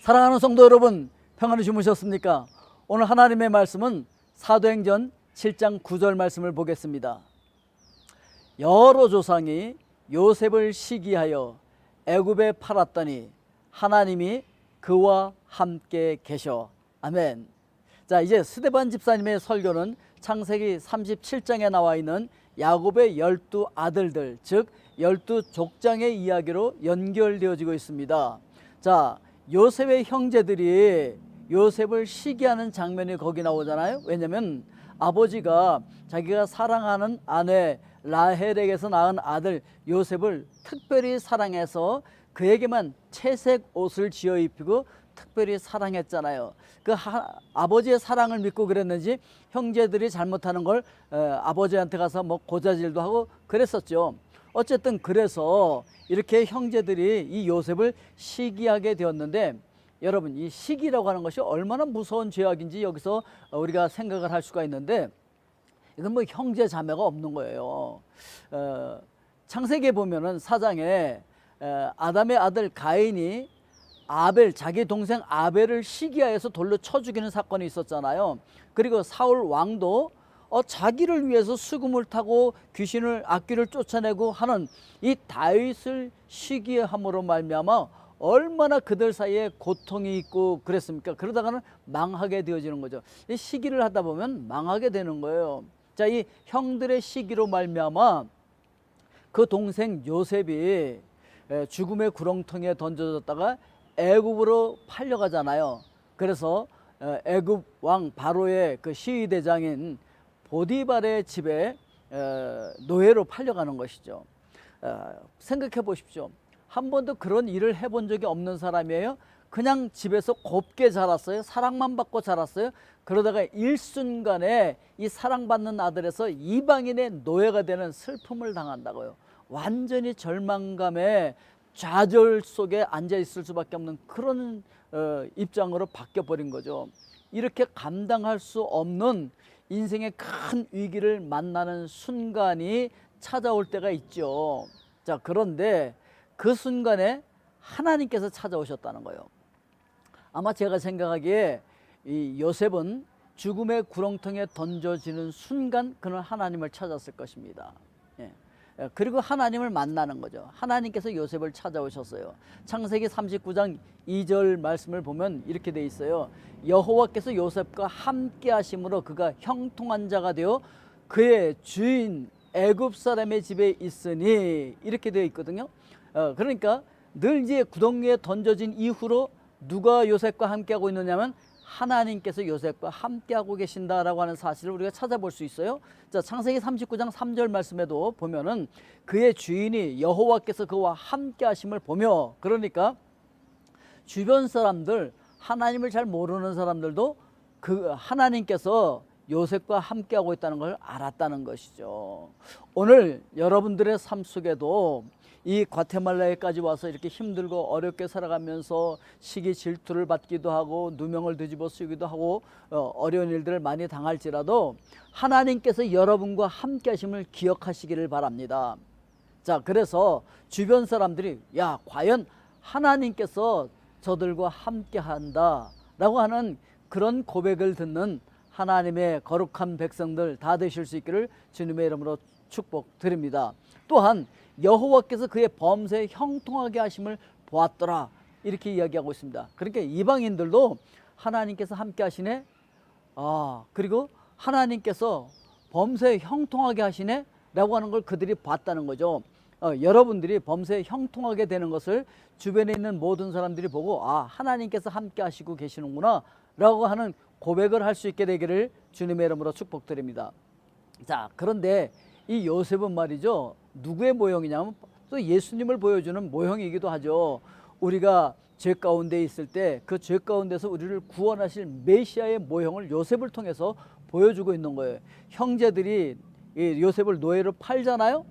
사랑하는 성도 여러분, 평안히 주무셨습니까? 오늘 하나님의 말씀은 사도행전 7장 9절 말씀을 보겠습니다. 여러 조상이 요셉을 시기하여 애굽에 팔았더니 하나님이 그와 함께 계셔. 아멘. 자, 이제 스데반 집사님의 설교는 창세기 37장에 나와 있는 야곱의 12 아들들, 즉 12 족장의 이야기로 연결되어지고 있습니다. 자, 요셉의 형제들이 요셉을 시기하는 장면이 거기 나오잖아요. 왜냐하면 아버지가 자기가 사랑하는 아내 라헬에게서 낳은 아들 요셉을 특별히 사랑해서 그에게만 채색 옷을 지어 입히고 특별히 사랑했잖아요. 아버지의 사랑을 믿고 그랬는지 형제들이 잘못하는 걸 아버지한테 가서 뭐 고자질도 하고 그랬었죠. 어쨌든 그래서 이렇게 형제들이 이 요셉을 시기하게 되었는데, 여러분, 이 시기라고 하는 것이 얼마나 무서운 죄악인지 여기서 우리가 생각을 할 수가 있는데, 이건 뭐 형제 자매가 없는 거예요. 창세기에 보면은 4장에 아담의 아들 가인이 자기 동생 아벨을 시기하여서 돌로 쳐 죽이는 사건이 있었잖아요. 그리고 사울 왕도 자기를 위해서 수금을 타고 악귀를 쫓아내고 하는 이 다윗을 시기함으로 말미암아 얼마나 그들 사이에 고통이 있고 그랬습니까? 그러다가는 망하게 되어지는 거죠. 이 시기를 하다 보면 망하게 되는 거예요. 자, 이 형들의 시기로 말미암아 그 동생 요셉이 죽음의 구렁텅이에 던져졌다가 애굽으로 팔려가잖아요. 그래서 애굽 왕 바로의 그 시위대장인 보디발의 집에 노예로 팔려가는 것이죠. 생각해 보십시오. 한 번도 그런 일을 해본 적이 없는 사람이에요. 그냥 집에서 곱게 자랐어요. 사랑만 받고 자랐어요. 그러다가 일순간에 이 사랑받는 아들에서 이방인의 노예가 되는 슬픔을 당한다고요. 완전히 절망감에 좌절 속에 앉아 있을 수밖에 없는 그런 입장으로 바뀌어 버린 거죠. 이렇게 감당할 수 없는 인생의 큰 위기를 만나는 순간이 찾아올 때가 있죠. 자, 그런데 그 순간에 하나님께서 찾아오셨다는 거예요. 아마 제가 생각하기에 이 요셉은 죽음의 구렁텅이에 던져지는 순간 그는 하나님을 찾았을 것입니다. 그리고 하나님을 만나는 거죠. 하나님께서 요셉을 찾아오셨어요. 창세기 39장 2절 말씀을 보면 이렇게 돼 있어요. 여호와께서 요셉과 함께 하심으로 그가 형통한 자가 되어 그의 주인 애굽 사람의 집에 있으니, 이렇게 되어 있거든요. 그러니까 늘 이제 구덩이에 던져진 이후로 누가 요셉과 함께 하고 있느냐면 하나님께서 요셉과 함께하고 계신다라고 하는 사실을 우리가 찾아볼 수 있어요. 자, 창세기 39장 3절 말씀에도 보면은 그의 주인이 여호와께서 그와 함께 하심을 보며, 그러니까 주변 사람들, 하나님을 잘 모르는 사람들도 그 하나님께서 요셉과 함께하고 있다는 걸 알았다는 것이죠. 오늘 여러분들의 삶 속에도 이 과테말라에까지 와서 이렇게 힘들고 어렵게 살아가면서 시기 질투를 받기도 하고 누명을 뒤집어 쓰기도 하고 어려운 일들을 많이 당할지라도 하나님께서 여러분과 함께 하심을 기억하시기를 바랍니다. 자, 그래서 주변 사람들이 과연 하나님께서 저들과 함께 한다 라고 하는 그런 고백을 듣는 하나님의 거룩한 백성들 다 되실 수 있기를 주님의 이름으로 축복드립니다. 또한 여호와께서 그의 범죄에 형통하게 하심을 보았더라, 이렇게 이야기하고 있습니다. 그러니까 이방인들도 하나님께서 함께 하시네, 그리고 하나님께서 범죄에 형통하게 하시네 라고 하는 걸 그들이 봤다는 거죠. 여러분들이 범죄에 형통하게 되는 것을 주변에 있는 모든 사람들이 보고 하나님께서 함께 하시고 계시는구나 라고 하는 고백을 할 수 있게 되기를 주님의 이름으로 축복드립니다. 자, 그런데 이 요셉은 말이죠, 누구의 모형이냐면 또 예수님을 보여주는 모형이기도 하죠. 우리가 죄 가운데 있을 때 그 죄 가운데서 우리를 구원하실 메시아의 모형을 요셉을 통해서 보여주고 있는 거예요. 형제들이 이 요셉을 노예로 팔잖아요.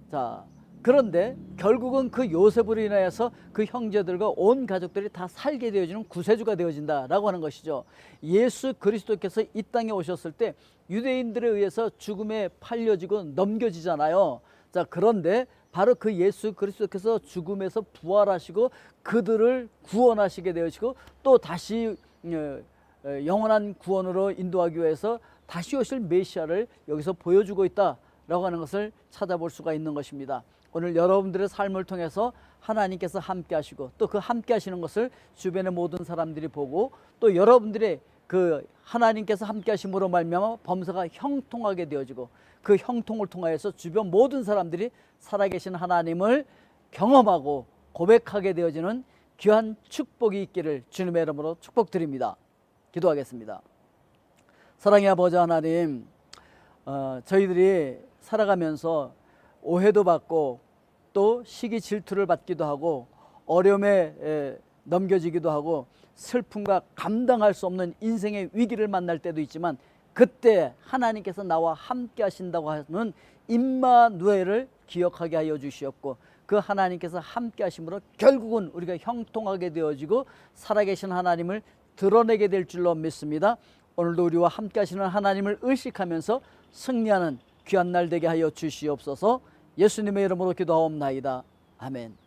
자, 그런데 결국은 그 요셉으로 인하여서 그 형제들과 온 가족들이 다 살게 되어지는 구세주가 되어진다라고 하는 것이죠. 예수 그리스도께서 이 땅에 오셨을 때 유대인들에 의해서 죽음에 팔려지고 넘겨지잖아요. 자, 그런데 바로 그 예수 그리스도께서 죽음에서 부활하시고 그들을 구원하시게 되시고 또 다시 영원한 구원으로 인도하기 위해서 다시 오실 메시아를 여기서 보여주고 있다라고 하는 것을 찾아볼 수가 있는 것입니다. 오늘 여러분들의 삶을 통해서 하나님께서 함께 하시고 또 그 함께 하시는 것을 주변의 모든 사람들이 보고 또 여러분들의 그 하나님께서 함께 하심으로 말미암아 범사가 형통하게 되어지고 그 형통을 통하여서 주변 모든 사람들이 살아계신 하나님을 경험하고 고백하게 되어지는 귀한 축복이 있기를 주님의 이름으로 축복드립니다. 기도하겠습니다. 사랑의 아버지 하나님, 저희들이 살아가면서 오해도 받고 또 시기 질투를 받기도 하고 어려움에 넘겨지기도 하고 슬픔과 감당할 수 없는 인생의 위기를 만날 때도 있지만 그때 하나님께서 나와 함께 하신다고 하는 임마누엘을 기억하게 하여 주시옵고 그 하나님께서 함께 하심으로 결국은 우리가 형통하게 되어지고 살아계신 하나님을 드러내게 될 줄로 믿습니다. 오늘도 우리와 함께 하시는 하나님을 의식하면서 승리하는 귀한 날 되게 하여 주시옵소서. 예수님의 이름으로 기도하옵나이다. 아멘.